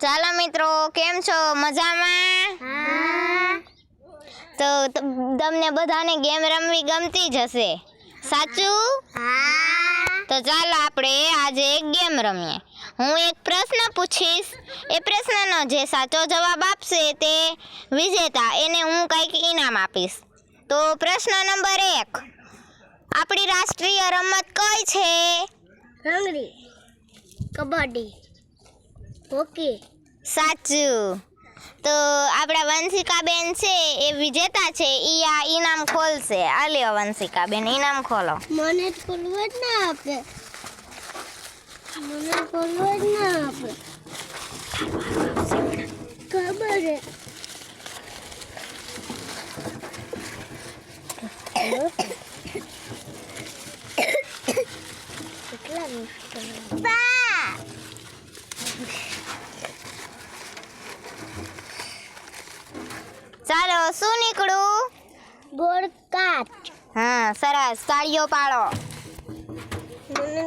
ચાલો મિત્રો, કેમ છો? મજામાં? તો તમને બધાને ગેમ રમવી ગમતી જ હશે, સાચું? તો ચાલો આપણે આજે એક ગેમ રમીએ. હું એક પ્રશ્ન પૂછીશ, એ પ્રશ્નનો જે સાચો જવાબ આપશે તે વિજેતા, એને હું કંઈક ઇનામ આપીશ. તો પ્રશ્ન નંબર 1, આપણી રાષ્ટ્રીય રમત કઈ છે? લંગડી, કબડ્ડી, હોકી. સાચું. તો આપણા વંશિકાબેન છે એ વિજેતા છે, ઈ આ ઇનામ ખોલશે. આલ્યો વંશિકાબેન, ઇનામ ખોલો. મને ખોલવા જ ના આપે. ખબર હે. ચાલો, શું નીકળું? ગોળ કાચ. હા, સરસ. તાળીઓ પાડો. મને